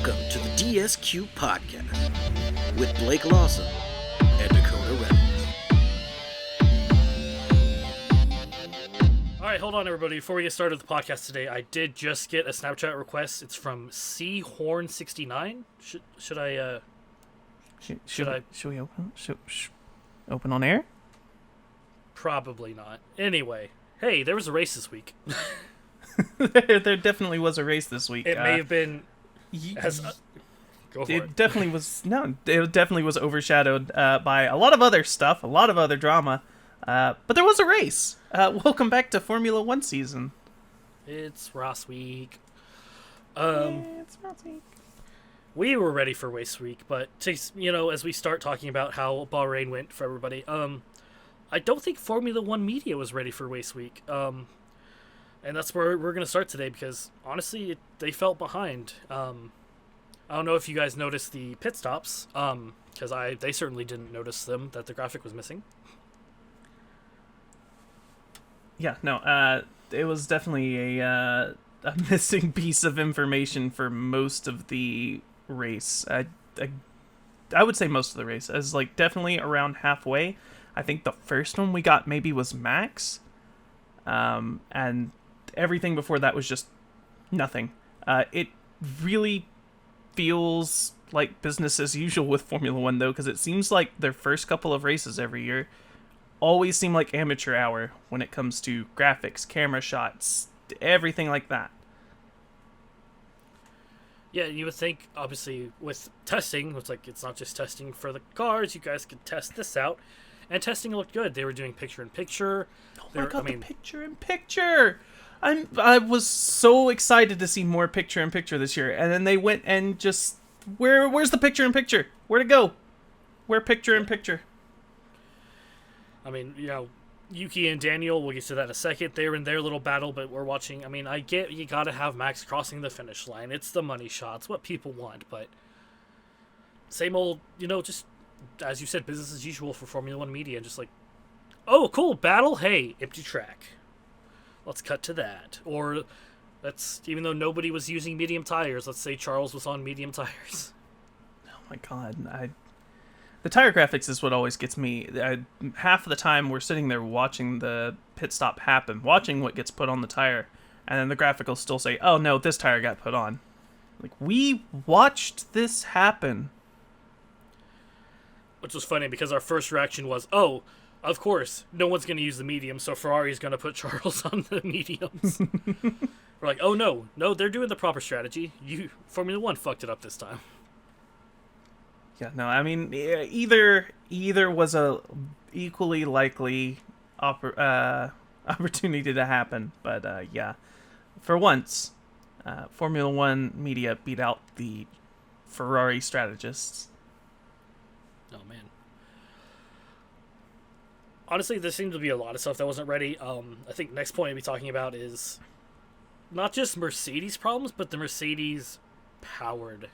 Welcome to the DSQ podcast with Blake Lawson and Dakota Reynolds. All right, hold on, everybody. Before we get started with the podcast today, I did just get a Snapchat request. It's from Chorn69. Should I? Should we open? Should open on air? Probably not. Anyway, hey, there was a race this week. there definitely was a race this week. It may have been. Go for it. It definitely was. No, it definitely was overshadowed by a lot of other stuff, a lot of other drama. But there was a race. Welcome back to Formula One season. It's Ross week. It's Ross week. We were ready for race week, but as we start talking about how Bahrain went for everybody, I don't think Formula One media was ready for race week. And that's where we're going to start today because, honestly, they felt behind. I don't know if you guys noticed the pit stops, because they certainly didn't notice them, that the graphic was missing. Yeah, no, it was definitely a missing piece of information for most of the race. I would say most of the race. As definitely around halfway. I think the first one we got maybe was Max. And everything before that was just nothing. It really feels like business as usual with Formula One, though, because it seems like their first couple of races every year always seem like amateur hour when it comes to graphics, camera shots, everything like that. Yeah, you would think, obviously, with testing, it's not just testing for the cars, you guys could test this out. And testing looked good. They were doing picture-in-picture. Oh my god, the picture-in-picture! I was so excited to see more picture-in-picture this year, and then they went and just... Where's the picture-in-picture? Where'd it go? Where picture-in-picture? I mean, Yuki and Daniel, we'll get to that in a second. They were in their little battle, but we're watching. I mean, I get you gotta have Max crossing the finish line. It's the money shots, what people want, but... Same old, just... As you said, business as usual for Formula One media. Just oh, cool, battle. Hey, empty track. Let's cut to that. Or even though nobody was using medium tires, let's say Charles was on medium tires. Oh my god, the tire graphics is what always gets me. Half of the time we're sitting there watching the pit stop happen, watching what gets put on the tire, and then the graphic will still say, "Oh no, this tire got put on." We watched this happen. Which was funny because our first reaction was, oh, of course, no one's going to use the medium, so Ferrari's going to put Charles on the mediums. We're like, oh no, they're doing the proper strategy. Formula One fucked it up this time. Yeah, no, I mean, either was a equally likely opportunity to happen, but yeah, for once, Formula One media beat out the Ferrari strategists. Oh, man. Honestly, there seems to be a lot of stuff that wasn't ready. I think next point we'll be talking about is not just Mercedes problems, but the Mercedes-powered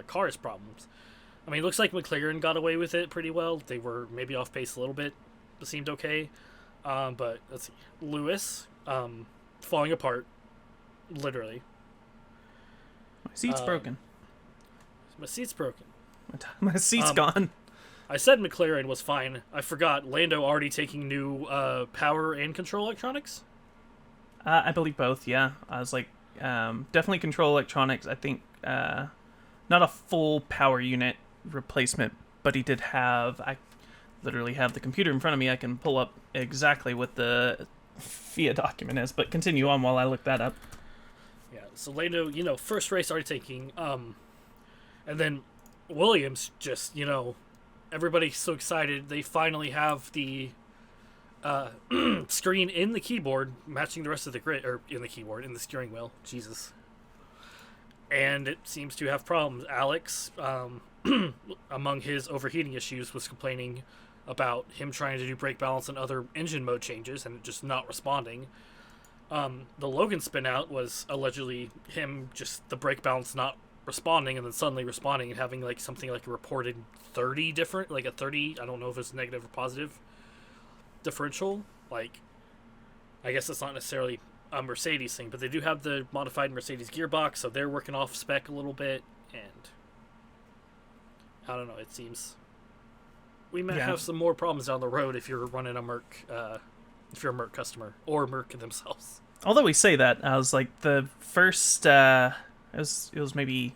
cars problems. I mean, it looks like McLaren got away with it pretty well. They were maybe off pace a little bit, but seemed okay. But let's see. Lewis, falling apart, literally. My seat's broken. My seat's broken. My seat's gone. I said McLaren was fine. I forgot. Lando already taking new power and control electronics? I believe both, yeah. I was definitely control electronics. I think not a full power unit replacement, but he did have... I literally have the computer in front of me. I can pull up exactly what the FIA document is, but continue on while I look that up. Yeah, so Lando, first race already taking... and then... Williams just, everybody's so excited. They finally have the screen in the keyboard matching the rest of the grid, or in the keyboard, in the steering wheel. Jesus. And it seems to have problems. Alex, among his overheating issues, was complaining about him trying to do brake balance and other engine mode changes and just not responding. The Logan spin out was allegedly him just the brake balance not responding and then suddenly responding and having something like a reported 30 different, a 30, I don't know if it's negative or positive differential. I guess it's not necessarily a Mercedes thing, but they do have the modified Mercedes gearbox, so they're working off spec a little bit, and I don't know. It seems we might have some more problems down the road if you're running a Merc, if you're a Merc customer or Merc themselves. Although we say that, I was like the first. It was maybe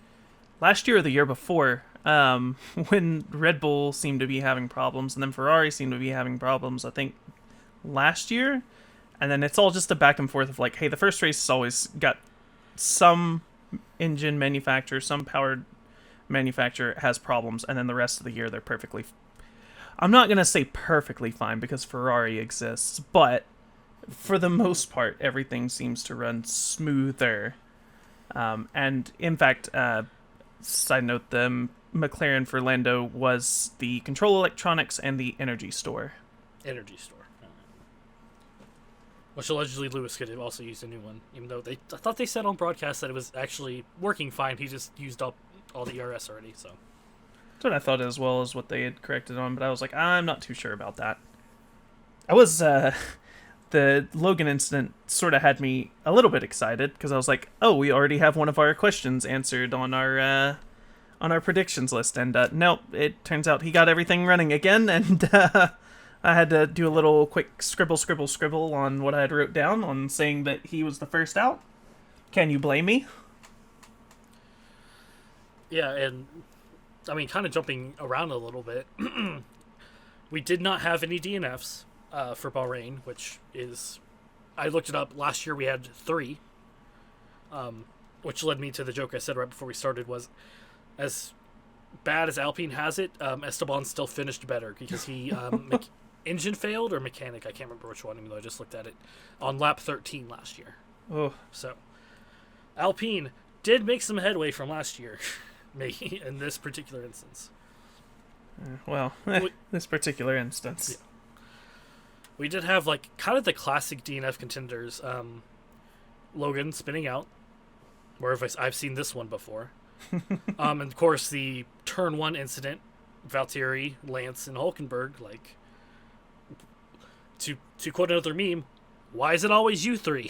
last year or the year before, when Red Bull seemed to be having problems, and then Ferrari seemed to be having problems. I think last year, and then it's all just a back and forth of like, hey, the first race has always got some engine manufacturer, some powered manufacturer has problems, and then the rest of the year they're perfectly. I'm not gonna say perfectly fine because Ferrari exists, but for the most part, everything seems to run smoother. And in fact, side note, the McLaren for Lando was the control electronics and the energy store. Energy store. Which allegedly Lewis could have also used a new one, even though I thought they said on broadcast that it was actually working fine. He just used up all the ERS already, so. That's what I thought as well as what they had corrected on, but I was like, I'm not too sure about that. I was, the Logan incident sort of had me a little bit excited, because I was like, oh, we already have one of our questions answered on our predictions list, and no, it turns out he got everything running again, and I had to do a little quick scribble on what I had wrote down on saying that he was the first out. Can you blame me? Yeah, and I mean, kind of jumping around a little bit, we did not have any DNFs for Bahrain, which is, I looked it up, last year we had 3, which led me to the joke I said right before we started was, as bad as Alpine has it, Esteban still finished better because he engine failed or mechanic, I can't remember which one, even though I just looked at it, on lap 13 last year. Oh. So, Alpine did make some headway from last year, maybe, in this particular instance. Well, this particular instance. Yeah. We did have, like, kind of the classic DNF contenders. Logan spinning out, where I've seen this one before. And, of course, the Turn 1 incident, Valtteri, Lance, and Hulkenberg, like, to quote another meme, why is it always you 3?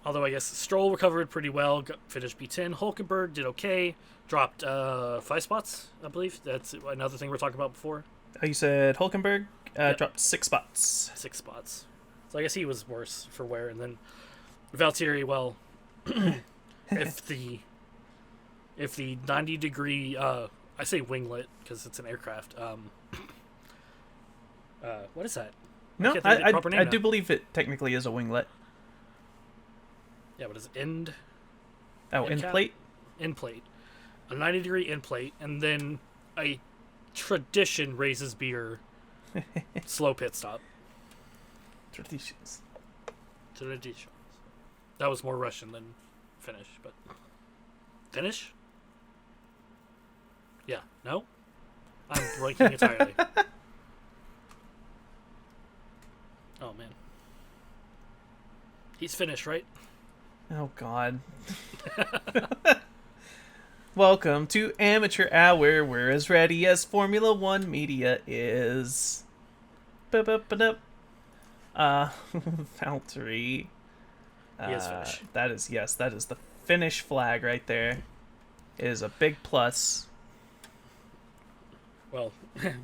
Although I guess Stroll recovered pretty well, finished P10. Hulkenberg did okay, dropped 5 spots, I believe. That's another thing we're talking about before. You said Hulkenberg Yep. dropped 6 spots. 6 spots. So I guess he was worse for wear. And then Valtteri, well, if the 90-degree, I say winglet because it's an aircraft. What is that? No, I do believe it technically is a winglet. Yeah, what is it? End? Oh, end plate? End plate. A 90-degree end plate, and then a tradition raises beer slow pit stop. Traditions. That was more Russian than Finnish, but... Finnish? Yeah. No? I'm blanking entirely. Oh, man. He's Finnish, right? Oh, God. Welcome to Amateur Hour. We're as ready as Formula One media is. Valtteri. He is Finnish. That is the Finnish flag right there. It is a big plus. Well,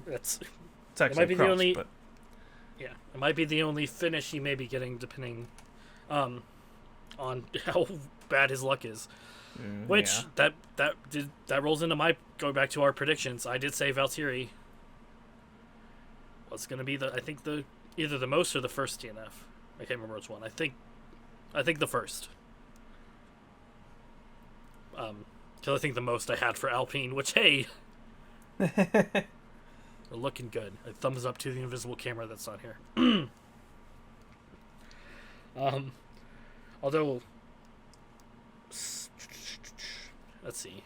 it's actually it might be cross, the only. but... Yeah, it might be the only finish he may be getting, depending on how bad his luck is. Which yeah. that rolls into my going back to our predictions. I did say Valtteri was going to be either the most or the first DNF. I can't remember which one. I think the first. Because I think the most I had for Alpine, which hey. We're looking good. A thumbs up to the invisible camera that's not here. Although, let's see.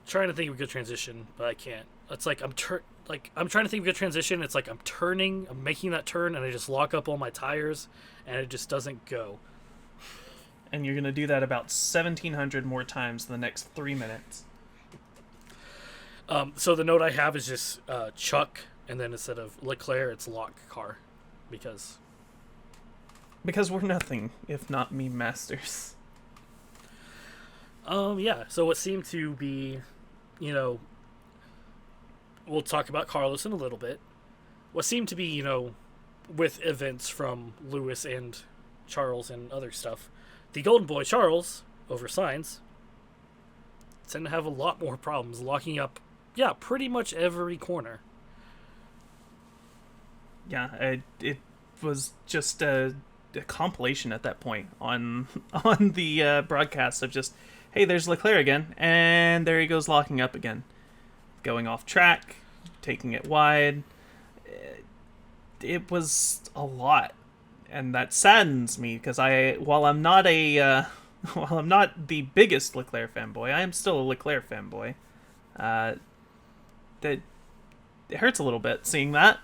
Trying to think of a good transition, but I can't. It's like I'm trying to think of a good transition. It's like I'm making that turn, and I just lock up all my tires, and it just doesn't go. And you're gonna do that about 1,700 more times in the next 3 minutes. So the note I have is just Chuck, and then instead of Leclerc, it's Lock Car, because Because we're nothing if not meme masters. yeah. So what seemed to be, you know, we'll talk about Carlos in a little bit. What seemed to be, you know, with events from Lewis and Charles and other stuff, the Golden Boy Charles over Sainz tend to have a lot more problems locking up, yeah, pretty much every corner. Yeah, it was just a compilation at that point on the broadcast of just, hey, there's Leclerc again, and there he goes locking up again, going off track, taking it wide. It was a lot, and that saddens me because while I'm not the biggest Leclerc fanboy, I am still a Leclerc fanboy. That it hurts a little bit seeing that.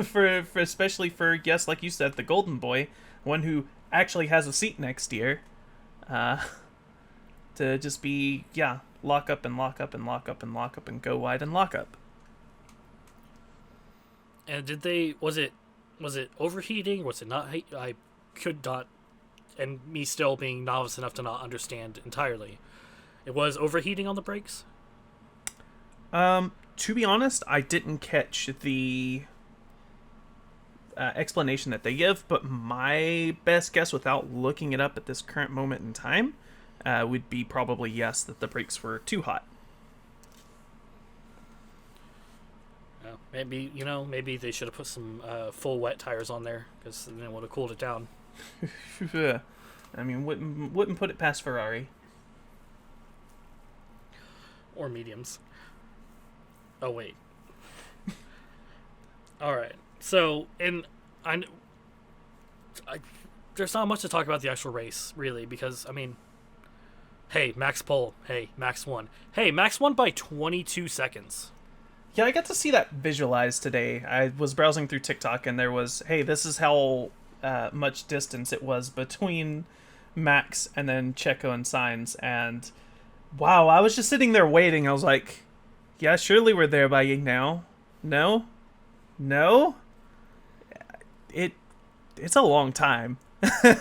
for especially for, yes, like you said, the Golden Boy, one who actually has a seat next year, to just be, yeah, lock up and lock up and lock up and lock up and go wide and lock up. And was it overheating? Was it not? I could not, and me still being novice enough to not understand entirely. It was overheating on the brakes? To be honest, I didn't catch the explanation that they give, but my best guess, without looking it up at this current moment in time, would be probably yes, that the brakes were too hot. Maybe they should have put some full wet tires on there, because then it would have cooled it down. I mean, wouldn't put it past Ferrari. Or mediums. Oh, wait. Alright. So, there's not much to talk about the actual race, really, because, I mean, hey, Max pole. Hey, Max won. Hey, Max won by 22 seconds. Yeah, I got to see that visualized today. I was browsing through TikTok, and there was, hey, this is how much distance it was between Max and then Checo and Sainz, and wow, I was just sitting there waiting. I was like, yeah, surely we're there by now. No? It's a long time.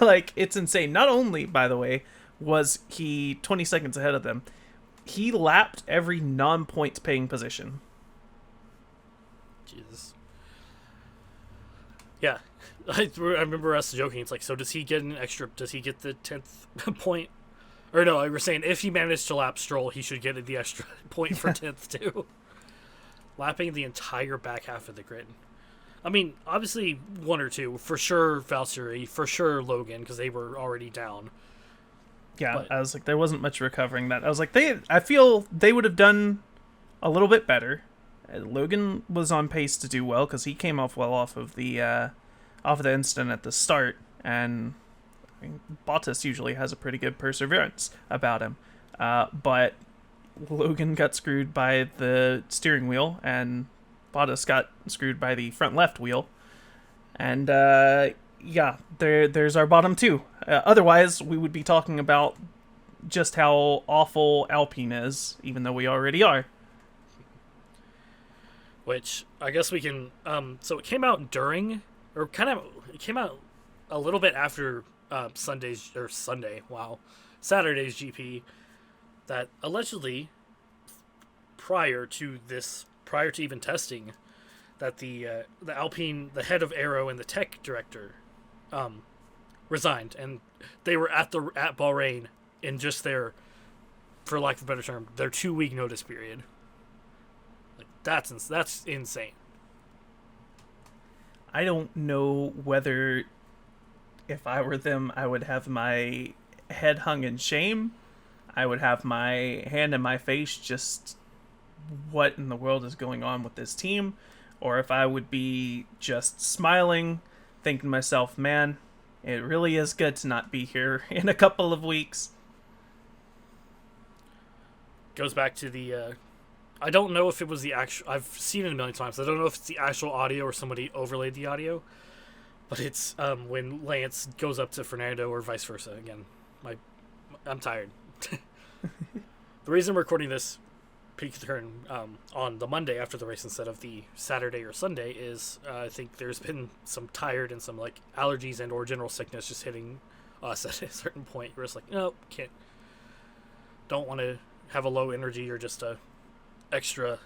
Like, it's insane. Not only, by the way, was he 20 seconds ahead of them, he lapped every non-points paying position. Jesus. Yeah. I remember us joking. It's like, so does he get the 10th point? Or no, we were saying if he managed to lap Stroll, he should get the extra point for 10th too. Lapping the entire back half of the grid. I mean, obviously one or two. For sure Valtteri, for sure Logan, because they were already down. Yeah, But I was like, there wasn't much recovering that. I was like, I feel they would have done a little bit better. Logan was on pace to do well because he came off well off of the incident at the start, and I mean, Bottas usually has a pretty good perseverance about him, but Logan got screwed by the steering wheel, and Bottas got screwed by the front left wheel, and yeah, there's our bottom two. Otherwise, we would be talking about just how awful Alpine is, even though we already are. Which I guess we can. So it came out during, or it came out a little bit after Saturday's GP, that allegedly prior to even testing, that the Alpine, the head of Aero and the tech director, resigned, and they were at Bahrain in just their, for lack of a better term, their 2-week notice period. Like, that's insane. I don't know whether, if I were them, I would have my head hung in shame. I would have my hand in my face, just what in the world is going on with this team? Or if I would be just smiling, thinking to myself, man, it really is good to not be here in a couple of weeks. Goes back to the I don't know if it was the actual, I've seen it a million times, I don't know if it's the actual audio or somebody overlaid the audio, but it's when Lance goes up to Fernando or vice versa. Again, I'm tired. The reason we're recording this, peak the curtain on the Monday after the race instead of the Saturday or Sunday is I think there's been some tired and some like allergies and or general sickness just hitting us at a certain point where it's like, no, don't want to have a low energy or just a extra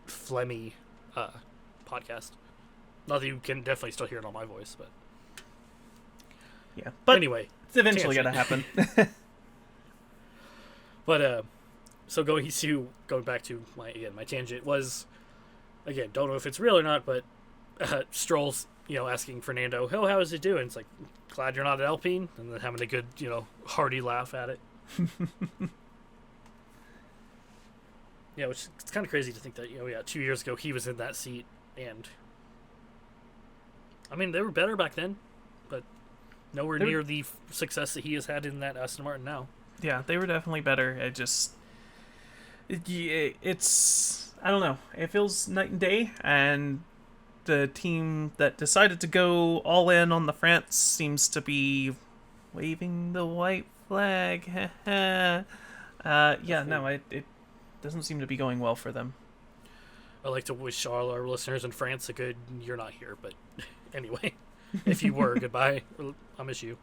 phlegmy podcast. Not that you can definitely still hear it on my voice, but yeah. But anyway, it's eventually gonna happen. But so going back to my tangent was, again, don't know if it's real or not, but Stroll's asking Fernando, oh, how is it doing? It's like, glad you're not at Alpine, and then having a good hearty laugh at it. Yeah, which it's kind of crazy to think that 2 years ago he was in that seat, and I mean they were better back then, but nowhere near the success that he has had in that Aston Martin now. Yeah, they were definitely better. It's I don't know. It feels night and day, and the team that decided to go all in on the France seems to be waving the white flag. It doesn't seem to be going well for them. I'd like to wish all our listeners in France a good. You're not here, but anyway, if you were, goodbye. I'll miss you.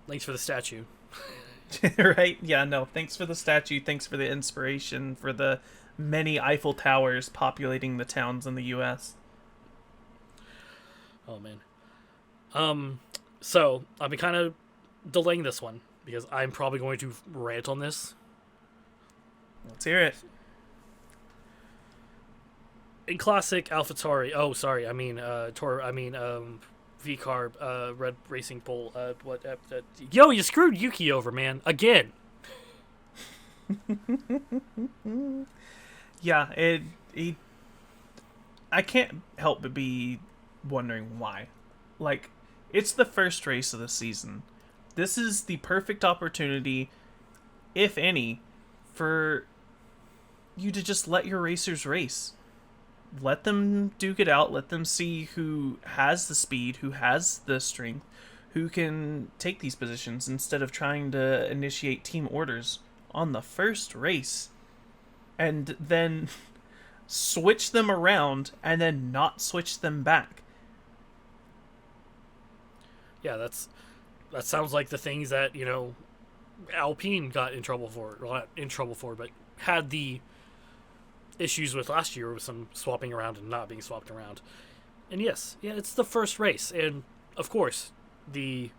Thanks for the statue. Right? Yeah, no. Thanks for the statue. Thanks for the inspiration for the many Eiffel Towers populating the towns in the U.S. Oh, man. So, I've been kind of delaying this one because I'm probably going to rant on this. Let's hear it. In classic AlphaTauri, V-Carb, Red Racing Bull, you screwed Yuki over, man, again. Yeah, I can't help but be wondering why. Like, it's the first race of the season. This is the perfect opportunity, if any, for you to just let your racers race. Let them duke it out. Let them see who has the speed, who has the strength, who can take these positions instead of trying to initiate team orders on the first race and then switch them around and then not switch them back. Yeah, that sounds like the things that, Alpine got in trouble for. Well, not in trouble for, but had the issues with last year with some swapping around and not being swapped around. And yes, it's the first race. And, of course, the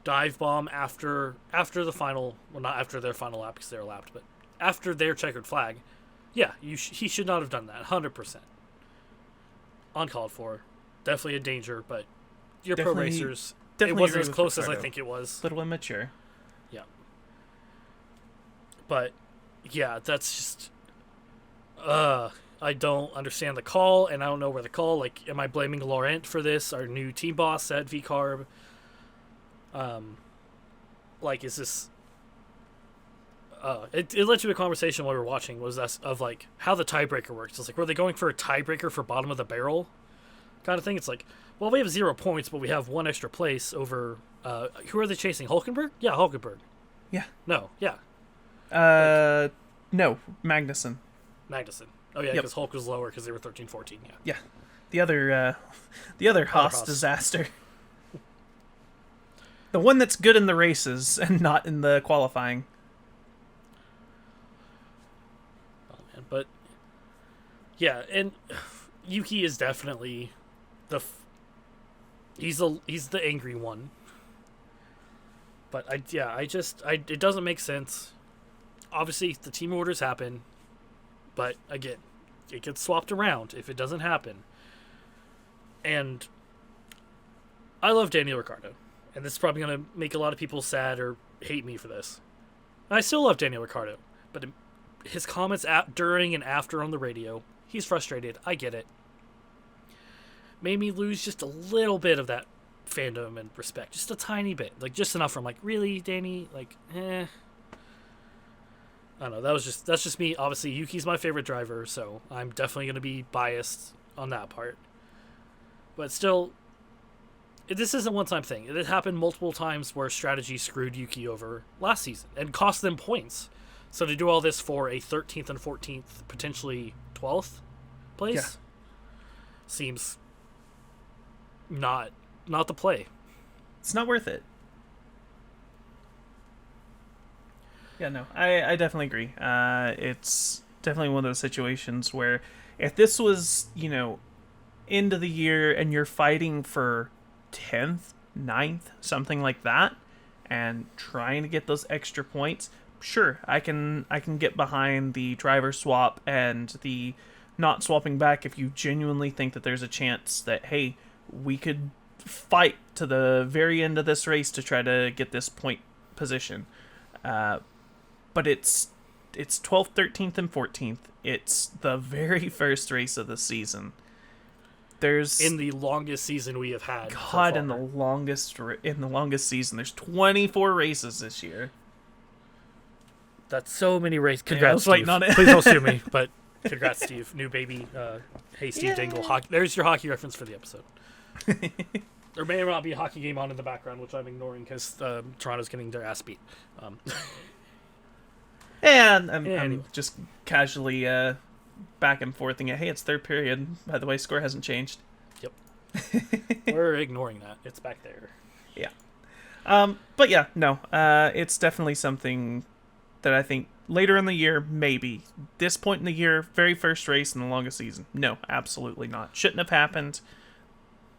dive bomb after the final, well, not after their final lap because they were lapped, but after their checkered flag, he should not have done that, 100%. Uncalled for. Definitely a danger, but your pro racers, it wasn't as close as I think it was. A little immature. Yeah. But, yeah, that's just... I don't understand the call, and I don't know where the call. Like, am I blaming Laurent for this, our new team boss at V-Carb? Is this... It led to a conversation while we were watching, of, like, how the tiebreaker works. It's like, were they going for a tiebreaker for bottom of the barrel kind of thing? It's like, well, we have 0 points, but we have 1 extra place over... who are they chasing? Hulkenberg? Yeah, Hulkenberg. Yeah. No, yeah. No, Magnussen. Oh, yeah, because Hulk was lower because they were 13-14, yeah. Yeah. The other Haas disaster. The one that's good in the races and not in the qualifying. Oh, man, but... Yeah, and Yuki is definitely he's the angry one. But, it doesn't make sense. Obviously, the team orders happen. But, again, it gets swapped around if it doesn't happen. And I love Daniel Ricciardo. And this is probably going to make a lot of people sad or hate me for this. And I still love Daniel Ricciardo. But his comments during and after on the radio, he's frustrated. I get it. Made me lose just a little bit of that fandom and respect. Just a tiny bit. Like, just enough from, like, really, Danny? Like, I don't know, that's just me. Obviously, Yuki's my favorite driver, so I'm definitely going to be biased on that part. But still, this isn't a one-time thing. It happened multiple times where strategy screwed Yuki over last season and cost them points. So to do all this for a 13th and 14th, potentially 12th place, seems not the play. It's not worth it. Yeah, no, I definitely agree. It's definitely one of those situations where if this was, end of the year and you're fighting for 10th, 9th, something like that, and trying to get those extra points, sure, I can get behind the driver swap and the not swapping back if you genuinely think that there's a chance that, hey, we could fight to the very end of this race to try to get this point position. But it's 12th, 13th, and 14th. It's the very first race of the season. There's in the longest season we have had. God, in the longest season. There's 24 races this year. That's so many races. Congrats, I was waiting Steve. on it. Please don't sue me, but congrats, Steve. New baby. Hey, Steve Dingle. There's your hockey reference for the episode. There may or not be a hockey game on in the background, which I'm ignoring because Toronto's getting their ass beat. And I'm just casually back and forthing it. Hey, it's third period. By the way, score hasn't changed. Yep. We're ignoring that. It's back there. Yeah. But yeah, no. It's definitely something that I think later in the year, maybe. This point in the year, very first race in the longest season. No, absolutely not. Shouldn't have happened.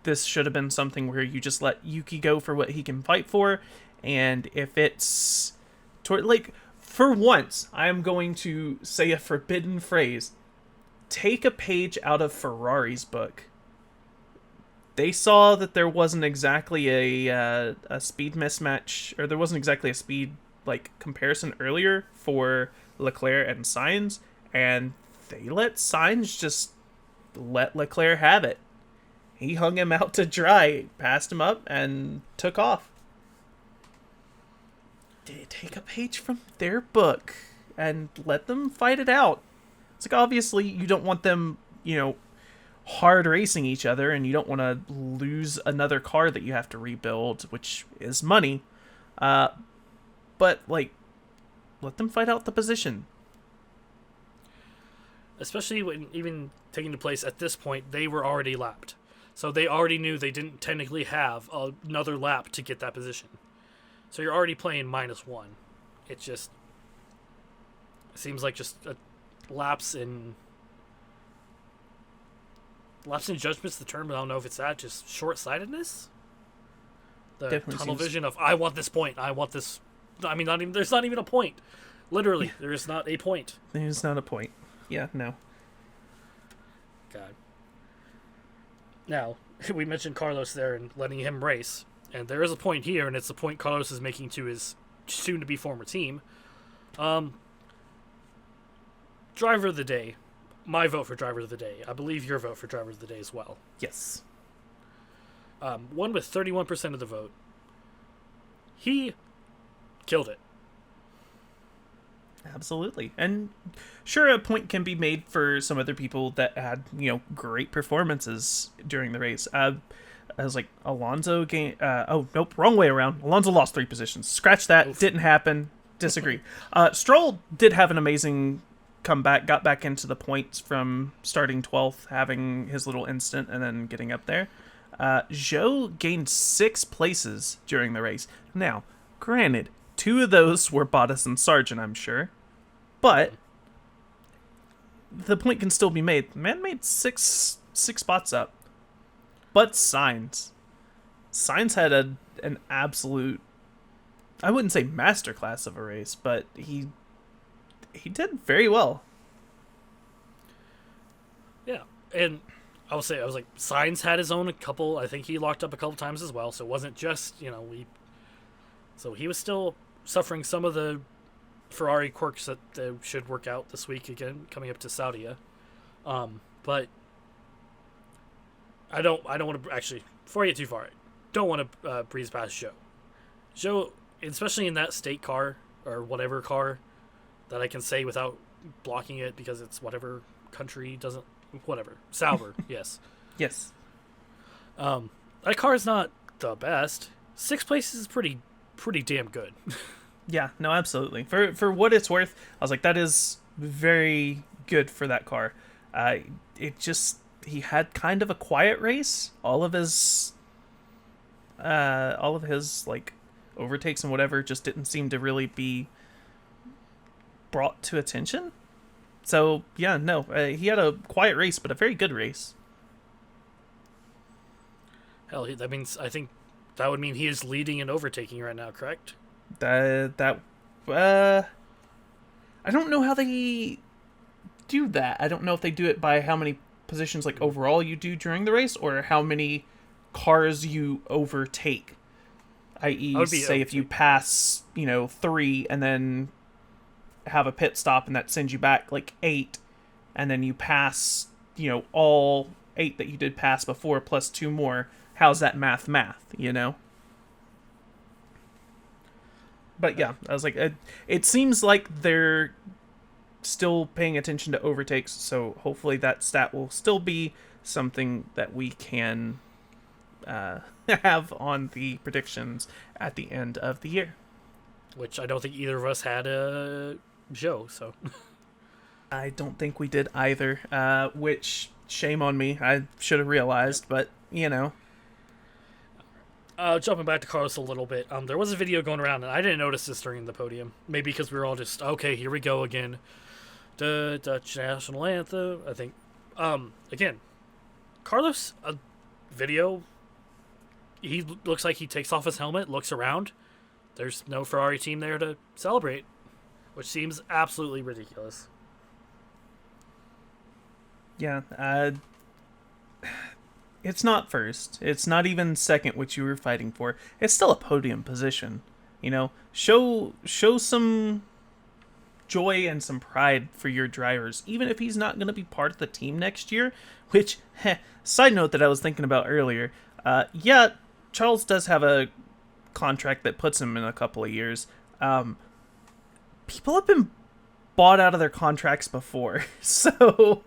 This should have been something where you just let Yuki go for what he can fight for. And if it's for once, I am going to say a forbidden phrase. Take a page out of Ferrari's book. They saw that there wasn't exactly a speed mismatch, or there wasn't exactly a speed comparison earlier for Leclerc and Sainz, and they let Sainz just let Leclerc have it. He hung him out to dry, passed him up, and took off. Take a page from their book and let them fight it out. It's obviously you don't want them, hard racing each other, and you don't want to lose another car that you have to rebuild, which is money. But let them fight out the position. Especially when even taking place at this point, they were already lapped. So they already knew they didn't technically have another lap to get that position. So you're already playing -1. It seems like just a lapse in judgment's the term, but I don't know if it's that. Just short-sightedness. The Definitely tunnel seems... vision of I want this point. I want this. I mean, there's not even a point. Literally, there is not a point. There's not a point. Yeah, no. God. Now, we mentioned Carlos there and letting him race. And there is a point here, and it's the point Carlos is making to his soon-to-be former team. Driver of the day. My vote for driver of the day. I believe your vote for driver of the day as well. Yes. One with 31% of the vote. He killed it. Absolutely. And sure, a point can be made for some other people that had, great performances during the race. I was like, Alonso gained... oh, nope, wrong way around. Alonso lost 3 positions. Scratch that. Oof. Didn't happen. Disagree. Stroll did have an amazing comeback. Got back into the points from starting 12th, having his little instant, and then getting up there. Zhou gained 6 places during the race. Now, granted, 2 of those were Bottas and Sargent, I'm sure. But the point can still be made. Man made 6 spots up. But Sainz had an absolute, I wouldn't say masterclass of a race, but he did very well. Yeah, and I was like, Sainz had his own couple. I think he locked up a couple times as well, so it wasn't just So he was still suffering some of the Ferrari quirks that should work out this week again, coming up to Saudi. But I don't want to actually, before I get too far, don't want to breeze past Zhou. Zhou, especially in that state car or whatever car that I can say without blocking it because it's whatever country doesn't, whatever. Sauber, yes. Yes. That car is not the best. 6 places is pretty damn good. Yeah, no, absolutely. For what it's worth, I was like, that is very good for that car. It just he had kind of a quiet race. All of his like overtakes and whatever just didn't seem to really be brought to attention. So yeah, no, he had a quiet race, but a very good race. Hell, that means I think that would mean he is leading and overtaking right now, correct? I don't know how they do that. I don't know if they do it by how many positions like overall you do during the race or how many cars you overtake. I.e., say if you pass, 3 and then have a pit stop and that sends you back like 8 and then you pass, all 8 that you did pass before plus 2 more. How's that math, But yeah, I was like, it seems like they're still paying attention to overtakes, so hopefully that stat will still be something that we can have on the predictions at the end of the year. Which I don't think either of us had a show, so. I don't think we did either, which, shame on me. I should have realized, but, Jumping back to Carlos a little bit, there was a video going around, and I didn't notice this during the podium. Maybe because we were all just, okay, here we go again. The Dutch national anthem, I think. Again, Carlos, a video, he looks like he takes off his helmet, looks around. There's no Ferrari team there to celebrate, which seems absolutely ridiculous. Yeah, it's not first. It's not even second, which you were fighting for. It's still a podium position. Show some joy and some pride for your drivers, even if he's not going to be part of the team next year. Which, side note that I was thinking about earlier. Yeah, Charles does have a contract that puts him in a couple of years. People have been bought out of their contracts before, so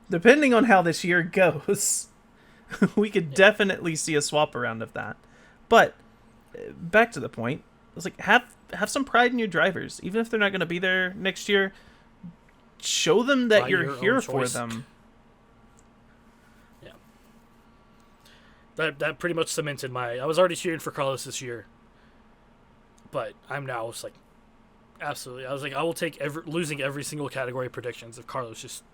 depending on how this year goes, we could definitely see a swap around of that. But back to the point, it's like have some pride in your drivers, even if they're not going to be there next year. Show them that you're here for them. Yeah, that pretty much cemented I was already cheering for Carlos this year, but I'm now just like, absolutely. I was like, I will take losing every single category predictions if Carlos just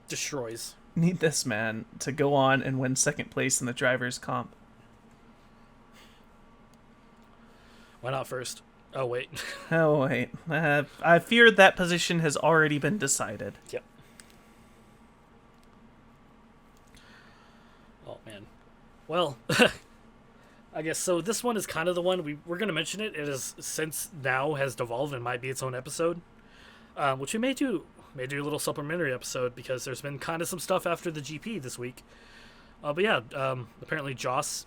destroys. Need this man to go on and win second place in the drivers' comp. Why not first? Oh, wait. I fear that position has already been decided. Yep. Oh, man. Well, I guess so. This one is kind of the one we're going to mention it. It is since now has devolved and might be its own episode, which we may do a little supplementary episode because there's been kind of some stuff after the GP this week. But yeah, apparently Joss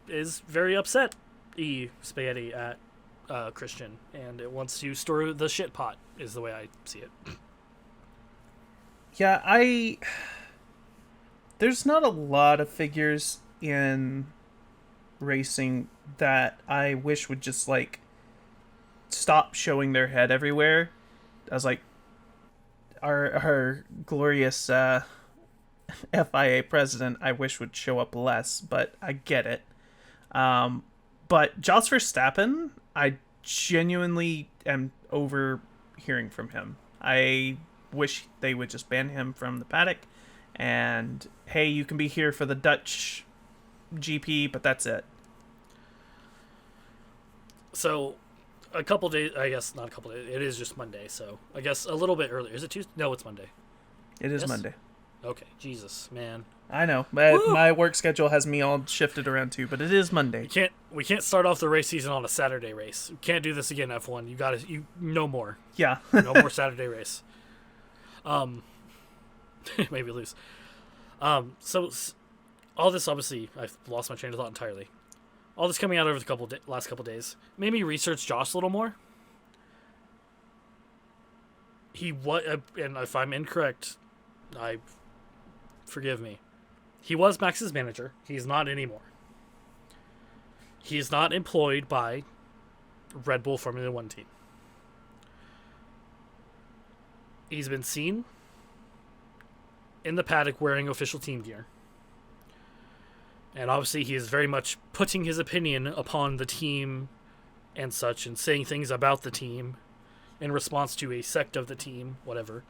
is very upset. Spaghetti at Christian, and it wants to stir the shit pot, is the way I see it. Yeah, there's not a lot of figures in racing that I wish would just like stop showing their head everywhere. I was like, our glorious FIA president, I wish would show up less, but I get it. But Jos Verstappen, I genuinely am over hearing from him. I wish they would just ban him from the paddock. And, hey, you can be here for the Dutch GP, but that's it. So, a couple days, I guess not a couple days, it is just Monday, so I guess a little bit earlier. Is it Tuesday? No, it's Monday. It is Monday. Okay, Jesus, man. I know. My work schedule has me all shifted around too, but it is Monday. We can't start off the race season on a Saturday race. We can't do this again, F1. No more. Yeah. No more Saturday race. Maybe lose. So all this, obviously, I've lost my train of thought entirely. All this coming out over the last couple days made me research Josh a little more. And if I'm incorrect, forgive me. He was Max's manager. He's not anymore. He is not employed by Red Bull Formula One team. He's been seen in the paddock wearing official team gear. And obviously he is very much putting his opinion upon the team and such, and saying things about the team in response to a sect of the team, whatever.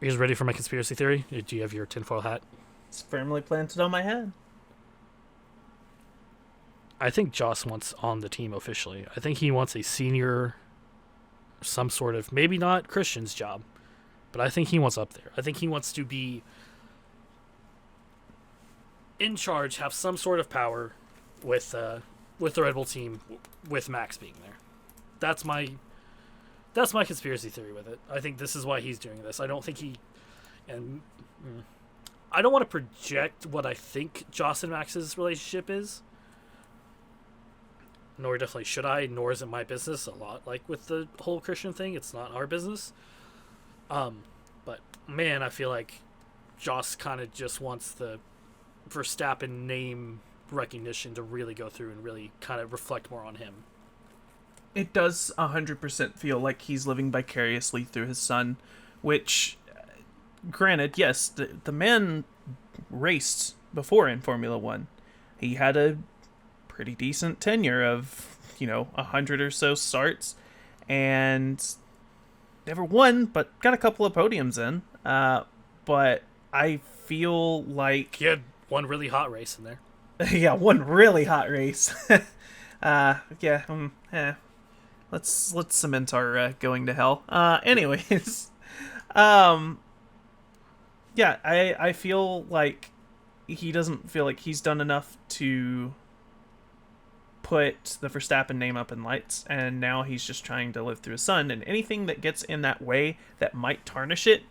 Are you guys ready for my conspiracy theory? Do you have your tinfoil hat? It's firmly planted on my head. I think Joss wants on the team officially. I think he wants a senior, some sort of, maybe not Christian's job, but I think he wants up there. I think he wants to be in charge, have some sort of power with the Red Bull team, with Max being there. That's my conspiracy theory with it. I think this is why he's doing this. I don't think I don't want to project what I think Joss and Max's relationship is. Nor definitely should I, nor is it my business. A lot like with the whole Christian thing, it's not our business. But man, I feel like Joss kind of just wants the Verstappen name recognition to really go through and really kind of reflect more on him. It does 100% feel like he's living vicariously through his son, which, granted, yes, the man raced before in Formula One. He had a pretty decent tenure of, 100 or so starts, and never won, but got a couple of podiums in. But I feel like... He had one really hot race in there. Yeah, one really hot race. Let's cement our going to hell. Anyways, I feel like he doesn't feel like he's done enough to put the Verstappen name up in lights, and now he's just trying to live through his son, and anything that gets in that way that might tarnish it,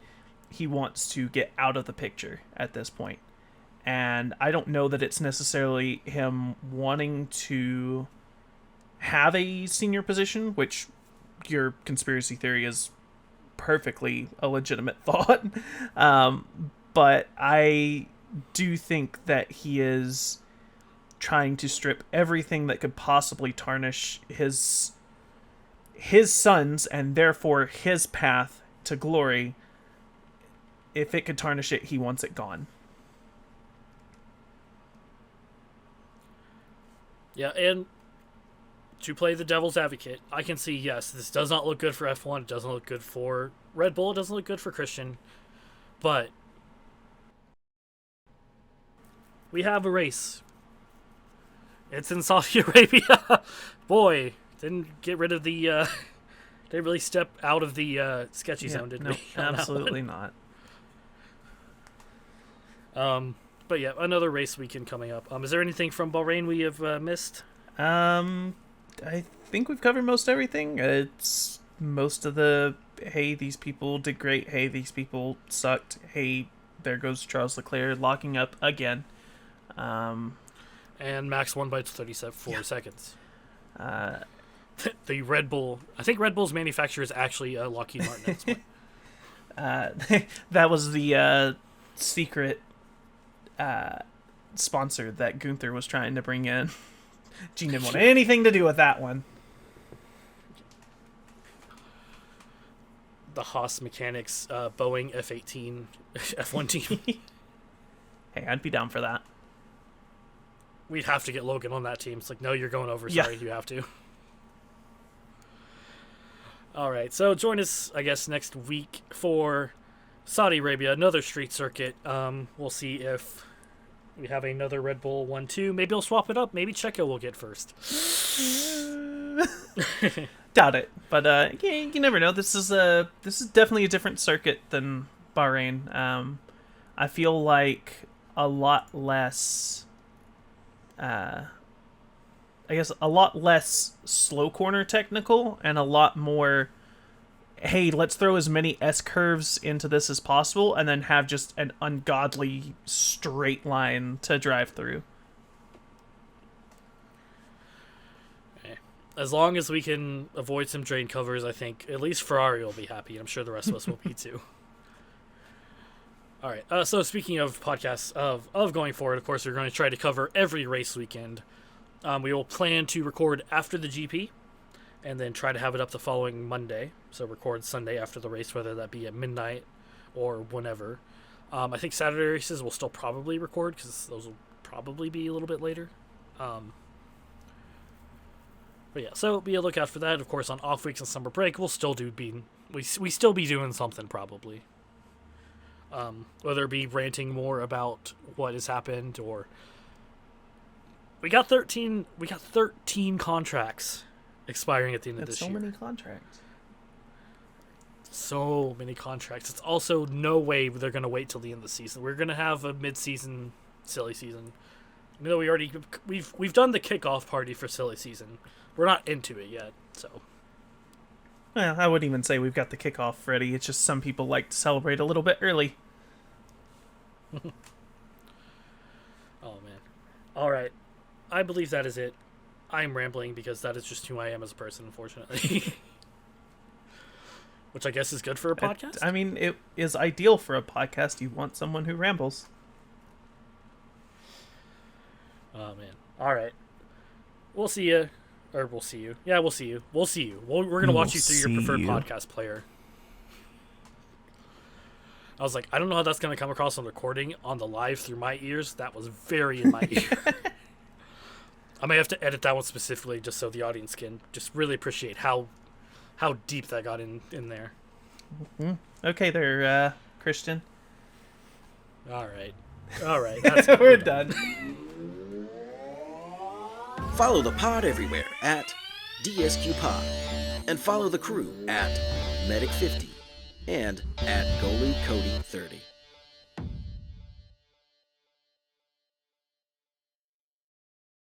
he wants to get out of the picture at this point. And I don't know that it's necessarily him wanting to have a senior position, which your conspiracy theory is perfectly a legitimate thought. But I do think that he is trying to strip everything that could possibly tarnish his sons and therefore his path to glory. If it could tarnish it, he wants it gone. Yeah, and to play the devil's advocate, I can see, yes, this does not look good for F1. It doesn't look good for Red Bull. It doesn't look good for Christian. But we have a race. It's in Saudi Arabia. Boy, didn't get rid of the... didn't really step out of the sketchy zone, did we? Absolutely not. But yeah, another race weekend coming up. Is there anything from Bahrain we have missed? I think we've covered most everything. It's most of the, hey, these people did great. Hey, these people sucked. Hey, there goes Charles Leclerc locking up again. And Max won by 34 seconds. The Red Bull... I think Red Bull's manufacturer is actually Lockheed Martin at this point. That was the secret sponsor that Gunther was trying to bring in. Gene didn't want anything to do with that one. The Haas Mechanics Boeing F-18 F1 team. Hey, I'd be down for that. We'd have to get Logan on that team. It's like, no, you're going over. Sorry, you have to. All right, so join us, I guess, next week for Saudi Arabia, another street circuit. We'll see if we have another Red Bull 1-2. Maybe we'll swap it up. Maybe Checo will get first. Doubt it, but you never know. This is definitely a different circuit than Bahrain. I feel like a lot less. I guess a lot less slow corner technical and a lot more, hey, let's throw as many S-curves into this as possible and then have just an ungodly straight line to drive through. As long as we can avoid some drain covers, I think at least Ferrari will be happy. I'm sure the rest of us will be too. All right. So speaking of podcasts of going forward, of course, we're going to try to cover every race weekend We will plan to record after the GP, and then try to have it up the following Monday. So record Sunday after the race, whether that be at midnight or whenever. I think Saturday races will still probably record because those will probably be a little bit later. But yeah, so be a lookout for that. Of course, on off weeks and summer break, we'll still we still be doing something probably. Whether it be ranting more about what has happened, or we got 13 contracts expiring at the end of this year. So many contracts. So many contracts. It's also no way they're going to wait till the end of the season. We're going to have a mid-season silly season. You know, we've done the kickoff party for silly season. We're not into it yet, so. Well, I wouldn't even say we've got the kickoff ready. It's just some people like to celebrate a little bit early. Oh, man. All right. I believe that is it. I'm rambling because that is just who I am as a person, unfortunately. Which I guess is good for a podcast. I mean, it is ideal for a podcast. You want someone who rambles. Oh, man. All right. We'll see you. Or we'll see you. Yeah, we'll see you. We'll see you. We're going to watch you through your preferred podcast player. I was like, I don't know how that's going to come across on recording on the live through my ears. That was very in my ear. I may have to edit that one specifically just so the audience can just really appreciate how deep that got in there. Mm-hmm. Okay there, Christian. All right. We're done. Follow the pod everywhere at DSQ Pod, and follow the crew at Medic50 and at GoluCody30.